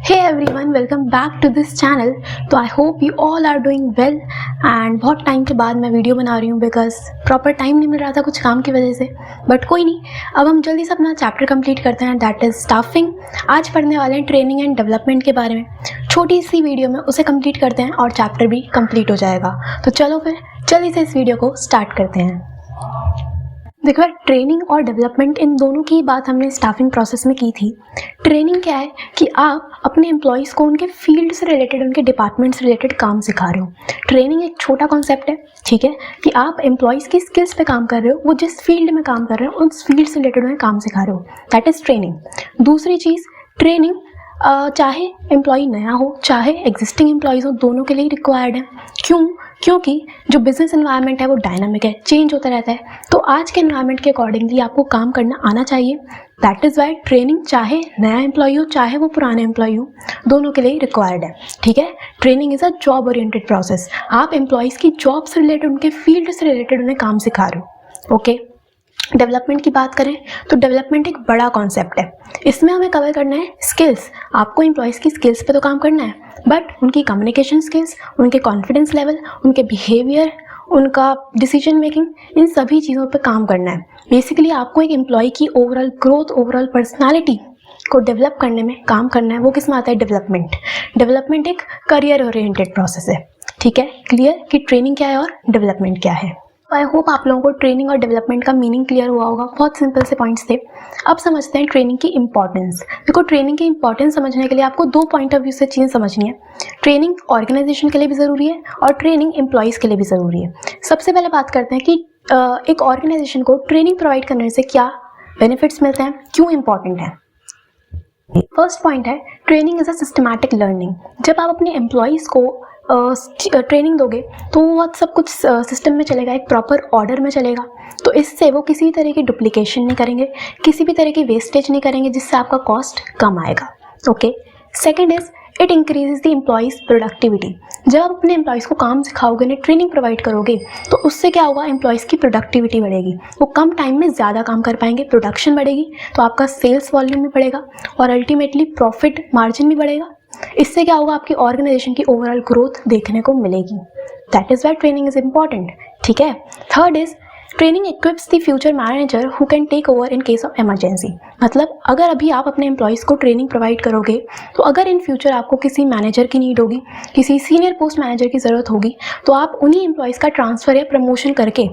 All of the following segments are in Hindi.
Hey everyone, welcome back to this channel. तो I hope you all are doing well and बहुत टाइम के बाद मैं वीडियो बना रही हूँ बिकॉज प्रॉपर टाइम नहीं मिल रहा था कुछ काम की वजह से. बट कोई नहीं, अब हम जल्दी से अपना चैप्टर कंप्लीट करते हैं, दैट इज़ स्टाफिंग. आज पढ़ने वाले हैं ट्रेनिंग एंड डेवलपमेंट के बारे में. छोटी सी वीडियो में उसे कंप्लीट करते हैं और चैप्टर भी कंप्लीट हो जाएगा. तो चलो फिर जल्दी से इस वीडियो को स्टार्ट करते हैं. देखो, ट्रेनिंग और डेवलपमेंट इन दोनों की बात हमने स्टाफिंग प्रोसेस में की थी. ट्रेनिंग क्या है कि आप अपने एम्प्लॉयज़ को उनके फील्ड से रिलेटेड, उनके डिपार्टमेंट से रिलेटेड काम सिखा रहे हो. ट्रेनिंग एक छोटा कॉन्सेप्ट है, ठीक है, कि आप एम्प्लॉयज़ की स्किल्स पे काम कर रहे हो, वो जिस फील्ड में काम कर रहे हो उस फील्ड से रिलेटेड उन्हें काम सिखा रहे हो. That is training. दूसरी चीज़, ट्रेनिंग चाहे एम्प्लॉय नया हो चाहे एग्जिस्टिंग एम्प्लॉयज़ हो, दोनों के लिए रिक्वायर्ड है. क्योंकि जो बिजनेस एनवायरनमेंट है वो डायनामिक है, चेंज होता रहता है. तो आज के एनवायरनमेंट के अकॉर्डिंगली आपको काम करना आना चाहिए. दैट इज़ वाई ट्रेनिंग चाहे नया एम्प्लॉय हो चाहे वो पुराने एम्प्लॉय हो, दोनों के लिए रिक्वायर्ड है. ठीक है, training is a job oriented process. आप एम्प्लॉयज़ की जॉब से रिलेटेड, उनके फील्ड से रिलेटेड उन्हें काम सिखा रहे हो. ओके. डेवलपमेंट की बात करें तो डेवलपमेंट एक बड़ा कॉन्सेप्ट है. इसमें हमें कवर करना है स्किल्स. आपको एम्प्लॉयज़ की स्किल्स पे तो काम करना है, बट उनकी कम्युनिकेशन स्किल्स, उनके कॉन्फिडेंस लेवल, उनके बिहेवियर, उनका डिसीजन मेकिंग, इन सभी चीज़ों पे काम करना है. बेसिकली आपको एक एम्प्लॉय की ओवरऑल ग्रोथ, ओवरऑल पर्सनालिटी को डेवलप करने में काम करना है. वो किस में आता है? डेवलपमेंट. डेवलपमेंट एक करियर ओरिएंटेड प्रोसेस है. ठीक है, क्लियर कि ट्रेनिंग क्या है और डेवलपमेंट क्या है. आई होप आप लोगों को ट्रेनिंग और डेवलपमेंट का मीनिंग क्लियर हुआ होगा. बहुत सिंपल से पॉइंट्स थे. अब समझते हैं ट्रेनिंग की इंपॉर्टेंस. देखो, ट्रेनिंग की इंपॉर्टेंस समझने के लिए आपको दो पॉइंट ऑफ व्यू से चीज़ समझनी है. ट्रेनिंग ऑर्गेनाइजेशन के लिए भी ज़रूरी है और ट्रेनिंग एम्प्लॉयज़ के लिए भी ज़रूरी है. सबसे पहले बात करते हैं कि एक ऑर्गेनाइजेशन को ट्रेनिंग प्रोवाइड करने से क्या बेनिफिट्स मिलते हैं, क्यों इंपॉर्टेंट है. फर्स्ट पॉइंट है, training is a systematic learning. जब आप अपने एम्प्लॉयज़ को ट्रेनिंग दोगे तो वो सब कुछ सिस्टम में चलेगा, एक प्रॉपर ऑर्डर में चलेगा. तो इससे वो किसी तरह की डुप्लीकेशन नहीं करेंगे, किसी भी तरह की वेस्टेज नहीं करेंगे, जिससे आपका कॉस्ट कम आएगा. Okay. Second is, it increases the employees productivity. जब आप अपने एम्प्लॉयज़ को काम सिखाओगे, उन्हें ट्रेनिंग प्रोवाइड करोगे, तो उससे क्या होगा? एम्प्लॉयज़ की प्रोडक्टिविटी बढ़ेगी. वो कम टाइम में ज़्यादा काम कर पाएंगे, प्रोडक्शन बढ़ेगी, तो आपका सेल्स वॉल्यूम भी बढ़ेगा और अल्टीमेटली प्रॉफिट मार्जिन भी बढ़ेगा. इससे क्या होगा? आपकी ऑर्गेनाइजेशन की ओवरऑल ग्रोथ देखने को मिलेगी. That is why training is important. ठीक है. Third is, training equips the future manager who can take over in case of emergency. मतलब अगर अभी आप अपने एम्प्लॉयज़ को ट्रेनिंग प्रोवाइड करोगे, तो अगर इन फ्यूचर आपको किसी मैनेजर की नीड होगी, किसी सीनियर पोस्ट मैनेजर की ज़रूरत होगी, तो आप उन्हीं एम्प्लॉयज़ का ट्रांसफ़र या प्रमोशन करके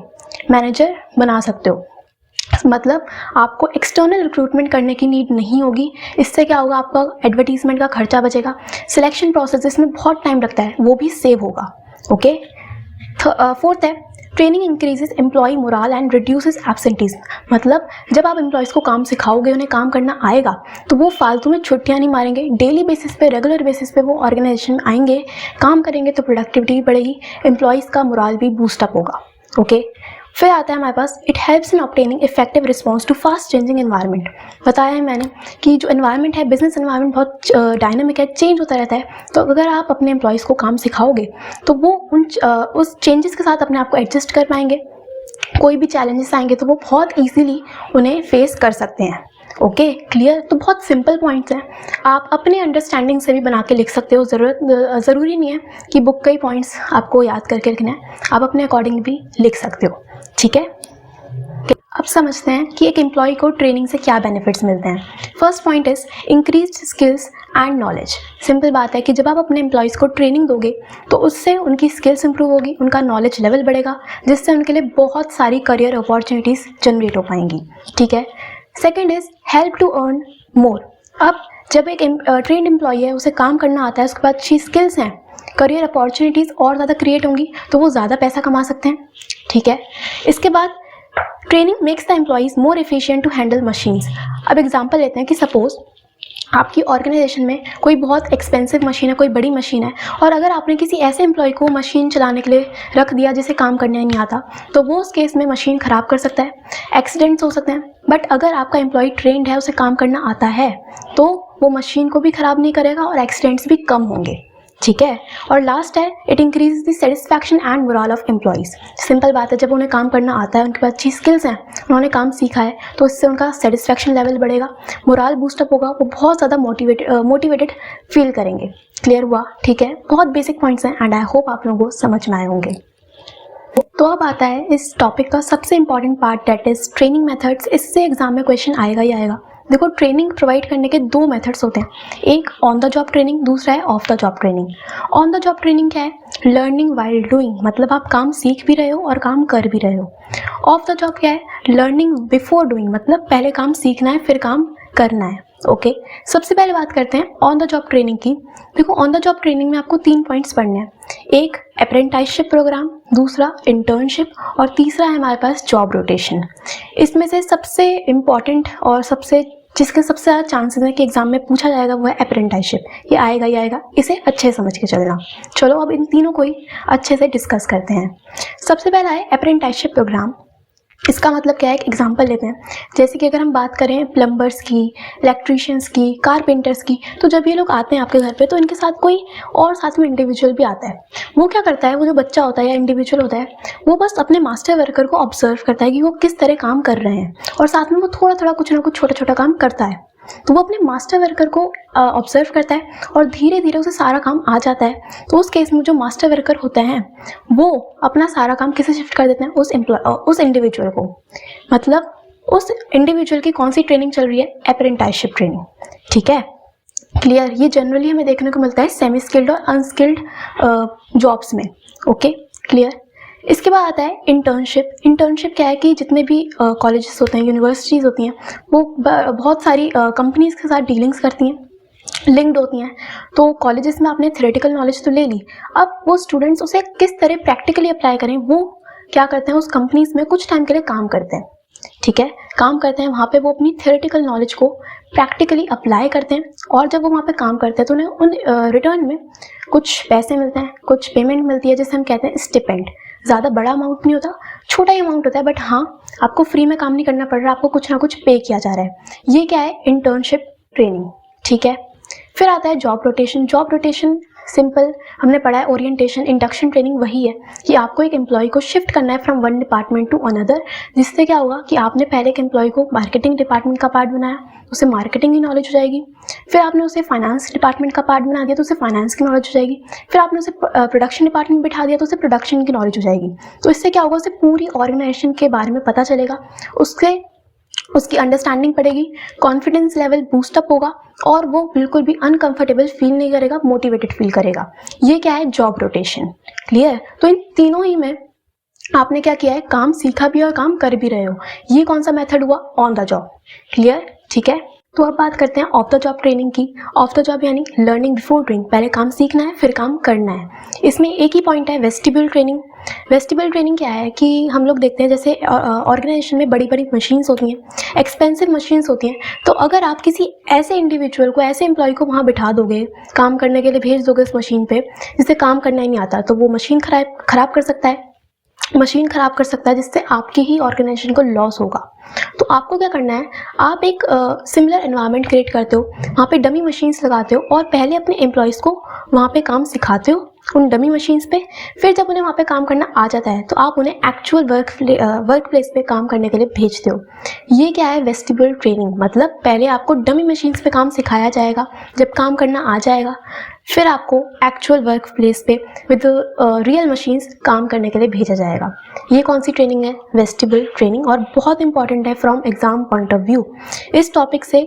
मैनेजर बना सकते हो. मतलब आपको एक्सटर्नल रिक्रूटमेंट करने की नीड नहीं होगी. इससे क्या होगा? आपका एडवर्टीजमेंट का खर्चा बचेगा. सिलेक्शन प्रोसेस जिसमें बहुत टाइम लगता है वो भी सेव होगा. ओके. फोर्थ है, training increases employee morale and reduces absentees. मतलब जब आप एम्प्लॉयज़ को काम सिखाओगे, उन्हें काम करना आएगा, तो वो फालतू में छुट्टियां नहीं मारेंगे. डेली बेसिस पे, रेगुलर बेसिस पे वो ऑर्गेनाइजेशन में आएंगे, काम करेंगे, तो प्रोडक्टिविटी भी बढ़ेगी, एम्प्लॉयज़ का मोराल भी बूस्टअप होगा. ओके. फिर आता है हमारे पास, it helps in obtaining effective response to fast changing environment. बताया है मैंने कि जो एनवायरनमेंट है, बिजनेस एनवायरनमेंट बहुत डायनामिक है, चेंज होता रहता है. तो अगर आप अपने एम्प्लॉयज़ को काम सिखाओगे तो वो उस चेंजेस के साथ अपने आप को एडजस्ट कर पाएंगे. कोई भी चैलेंजेस आएंगे तो वो बहुत ईजीली उन्हें फेस कर सकते हैं. Okay, clear. तो बहुत सिंपल पॉइंट्स हैं, आप अपने अंडरस्टैंडिंग से भी बना के लिख सकते हो. ज़रूरी नहीं है कि बुक के ही पॉइंट्स आपको याद करके रखना है, आप अपने अकॉर्डिंग भी लिख सकते हो. ठीक है. अब समझते हैं कि एक एम्प्लॉय को ट्रेनिंग से क्या बेनिफिट्स मिलते हैं. First point is increased skills and knowledge. Simple बात है कि जब आप अपने एम्प्लॉयज़ को ट्रेनिंग दोगे तो उससे उनकी स्किल्स इंप्रूव होगी, उनका नॉलेज लेवल बढ़ेगा, जिससे उनके लिए बहुत सारी करियर अपॉर्चुनिटीज़ जनरेट हो पाएंगी. ठीक है. Second is help to earn more. अब जब एक ट्रेंड एम्प्लॉय है, उसे काम करना आता है, उसके बाद अच्छी स्किल्स हैं, करियर अपॉर्चुनिटीज़ और ज़्यादा क्रिएट होंगी, तो वो ज़्यादा पैसा कमा सकते हैं. ठीक है. इसके बाद training makes the employees more efficient to handle machines. अब एग्जांपल लेते हैं कि सपोज आपकी ऑर्गेनाइजेशन में कोई बहुत एक्सपेंसिव मशीन है, कोई बड़ी मशीन है, और अगर आपने किसी ऐसे एम्प्लॉय को मशीन चलाने के लिए रख दिया जिसे काम करने नहीं आता, तो वो उस केस में मशीन ख़राब कर सकता है, एक्सीडेंट्स हो सकते हैं. बट अगर आपका एम्प्लॉय ट्रेंड है, उसे काम करना आता है, तो वो मशीन को भी ख़राब नहीं करेगा और एक्सीडेंट्स भी कम होंगे. ठीक है। और लास्ट है, it increase the satisfaction and moral of employees. Simple बात है, जब उन्हें काम करना आता है, उनके पास अच्छी स्किल्स हैं, उन्होंने काम सीखा है, तो इससे उनका सेटिस्फैक्शन लेवल बढ़ेगा, मोरल बूस्टअप होगा, वो बहुत ज़्यादा मोटिवेटेड फील करेंगे। क्लियर हुआ? ठीक है, बहुत बेसिक पॉइंट्स हैं एंड आई होप आप लोगों को समझ में आए होंगे। तो अब आता है इस टॉपिक का सबसे important part, that is training methods. इससे एग्जाम में क्वेश्चन आएगा ही आएगा। देखो, ट्रेनिंग प्रोवाइड करने के दो मेथड्स होते हैं, एक ऑन द जॉब ट्रेनिंग, दूसरा है of the job training. On the job training क्या है? लर्निंग वाइल डूइंग, मतलब आप काम सीख भी रहे हो और काम कर भी रहे हो। ऑफ द जॉब क्या है? लर्निंग बिफोर डूइंग, मतलब पहले काम सीखना है फिर काम करना है। ओके, सबसे पहले बात करते हैं ऑन द जॉब ट्रेनिंग की। देखो, ऑन द जॉब ट्रेनिंग में आपको 3 पॉइंट्स पढ़ने हैं, एक अप्रेंटिसशिप प्रोग्राम, दूसरा इंटर्नशिप और तीसरा है हमारे पास जॉब रोटेशन। इसमें से सबसे इम्पॉर्टेंट और जिसके सबसे ज़्यादा चांसेस है कि एग्जाम में पूछा जाएगा वो है अप्रेंटिसशिप। ये आएगा ही आएगा, इसे अच्छे समझ के चलना। चलो अब इन तीनों को ही अच्छे से डिस्कस करते हैं। सबसे पहला है अप्रेंटिसशिप प्रोग्राम। इसका मतलब क्या है? एक एग्जांपल लेते हैं, जैसे कि अगर हम बात करें प्लम्बर्स की, इलेक्ट्रीशियंस की, कारपेंटर्स की, तो जब ये लोग आते हैं आपके घर पे तो इनके साथ कोई और साथ में इंडिविजुअल भी आता है। वो क्या करता है, वो जो बच्चा होता है या इंडिविजुअल होता है, वो बस अपने मास्टर वर्कर को ऑब्जर्व करता है कि वो किस तरह काम कर रहे हैं, और साथ में वो थोड़ा थोड़ा कुछ ना कुछ छोटा छोटा काम करता है। तो वो अपने मास्टर वर्कर को ऑब्जर्व करता है और धीरे धीरे उसे सारा काम आ जाता है। तो उस केस में जो मास्टर वर्कर होते हैं वो अपना सारा काम किसे शिफ्ट कर देते हैं? उस इंडिविजुअल को। मतलब उस इंडिविजुअल की कौन सी ट्रेनिंग चल रही है? Apprenticeship training. ठीक है, क्लियर? ये जनरली हमें देखने को मिलता है सेमी स्किल्ड और अनस्किल्ड जॉब्स में। Okay, clear? इसके बाद आता है इंटर्नशिप। इंटर्नशिप क्या है कि जितने भी कॉलेजेस होते हैं, यूनिवर्सिटीज़ होती हैं, वो बहुत सारी कंपनीज के साथ डीलिंग्स करती हैं, लिंक्ड होती हैं। तो कॉलेजेस में आपने थ्योरेटिकल नॉलेज तो ले ली, अब वो स्टूडेंट्स उसे किस तरह प्रैक्टिकली अप्लाई करें, वो क्या करते हैं, उस कंपनीज में कुछ टाइम के लिए काम करते हैं। ठीक है, काम करते हैं वहाँ पे, वो अपनी थ्योरेटिकल नॉलेज को प्रैक्टिकली अप्लाई करते हैं, और जब वो वहाँ पे काम करते हैं तो उन्हें उन रिटर्न में कुछ पैसे मिलते हैं, कुछ पेमेंट मिलती है, जिसे हम कहते हैं स्टिपेंड। ज़्यादा बड़ा अमाउंट नहीं होता, छोटा ही अमाउंट होता है, बट हाँ, आपको फ्री में काम नहीं करना पड़ रहा, आपको कुछ ना कुछ पे किया जा रहा है। ये क्या है? Internship training. ठीक है, फिर आता है job rotation. Job rotation simple हमने पढ़ा है, ओरिएंटेशन, इंडक्शन ट्रेनिंग वही है कि आपको एक एम्प्लॉय को शिफ्ट करना है from one department to another, जिससे क्या होगा कि आपने पहले एक एम्प्लॉय को मार्केटिंग डिपार्टमेंट का पार्ट बनाया, उसे मार्केटिंग की नॉलेज हो जाएगी। फिर आपने उसे फाइनेंस डिपार्टमेंट का पार्ट बना दिया तो उसे फाइनेंस की नॉलेज हो जाएगी। फिर आपने उसे प्रोडक्शन डिपार्टमेंट बिठा दिया तो उसे प्रोडक्शन की नॉलेज हो जाएगी। तो इससे क्या होगा, उसे पूरी ऑर्गेनाइजेशन के बारे में पता चलेगा, उसकी अंडरस्टैंडिंग बढ़ेगी, कॉन्फिडेंस लेवल बूस्टअप होगा, और वो बिल्कुल भी अनकंफर्टेबल फील नहीं करेगा, मोटिवेटेड फील करेगा। ये क्या है? Job rotation. क्लियर? तो इन तीनों ही में आपने क्या किया है? काम सीखा भी और काम कर भी रहे हो। ये कौन सा मेथड हुआ? On the job. क्लियर? ठीक है, तो अब बात करते हैं ऑफ द जॉब ट्रेनिंग की। ऑफ द जॉब यानी लर्निंग बिफोर डूइंग, पहले काम सीखना है फिर काम करना है। इसमें एक ही पॉइंट है, वेस्टिब्यूल ट्रेनिंग। वेस्टिब्यूल ट्रेनिंग क्या है कि हम लोग देखते हैं जैसे ऑर्गेनाइजेशन में बड़ी बड़ी मशीन्स होती हैं, एक्सपेंसिव मशीन्स होती हैं, तो अगर आप किसी ऐसे इंडिविजुअल को, ऐसे एम्प्लॉय को वहाँ बिठा दोगे, काम करने के लिए भेज दोगे उस मशीन पे, जिससे काम करना ही नहीं आता, तो वो मशीन खराब कर सकता है, मशीन खराब कर सकता है, जिससे आपकी ही ऑर्गेनाइजेशन को लॉस होगा। तो आपको क्या करना है, आप एक सिमिलर एनवायरनमेंट क्रिएट करते हो, वहाँ पे डमी मशीन्स लगाते हो और पहले अपने एम्प्लॉयज़ को वहाँ पे काम सिखाते हो उन डमी मशीन्स पे। फिर जब उन्हें वहाँ पे काम करना आ जाता है तो आप उन्हें एक्चुअल वर्क प्लेस पे काम करने के लिए भेजते हो। ये क्या है? Vestibule training. मतलब पहले आपको डमी मशीन्स पे काम सिखाया जाएगा, जब काम करना आ जाएगा फिर आपको एक्चुअल वर्क प्लेस पे विद रियल मशीन्स काम करने के लिए भेजा जाएगा। ये कौन सी ट्रेनिंग है? वेस्टिब्यूल ट्रेनिंग, और बहुत इंपॉर्टेंट है from exam point of view. इस टॉपिक से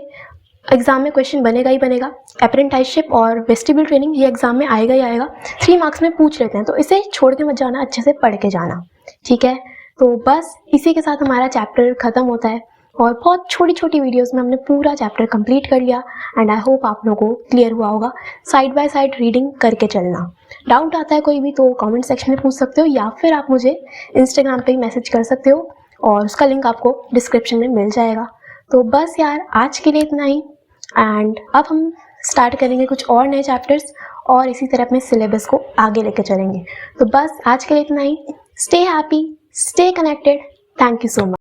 एग्जाम में क्वेश्चन बनेगा ही बनेगा। अप्रेंटिसशिप और वेस्टिब्यूल ट्रेनिंग ये एग्जाम में आएगा ही आएगा, 3 मार्क्स में पूछ लेते हैं, तो इसे छोड़ के मत जाना, अच्छे से पढ़ के जाना। ठीक है, तो बस इसी के साथ हमारा चैप्टर ख़त्म होता है, और बहुत छोटी छोटी वीडियोस में हमने पूरा चैप्टर कंप्लीट कर लिया, एंड आई होप आप लोगों को क्लियर हुआ होगा। साइड बाय साइड रीडिंग करके चलना। डाउट आता है कोई भी तो कमेंट सेक्शन में पूछ सकते हो, या फिर आप मुझे इंस्टाग्राम पे मैसेज कर सकते हो, और उसका लिंक आपको डिस्क्रिप्शन में मिल जाएगा। तो बस यार, आज के लिए इतना ही, एंड अब हम स्टार्ट करेंगे कुछ और नए चैप्टर्स, और इसी तरह अपने सिलेबस को आगे लेकर चलेंगे। तो बस आज के लिए इतना ही। Stay happy, stay connected. Thank you so much.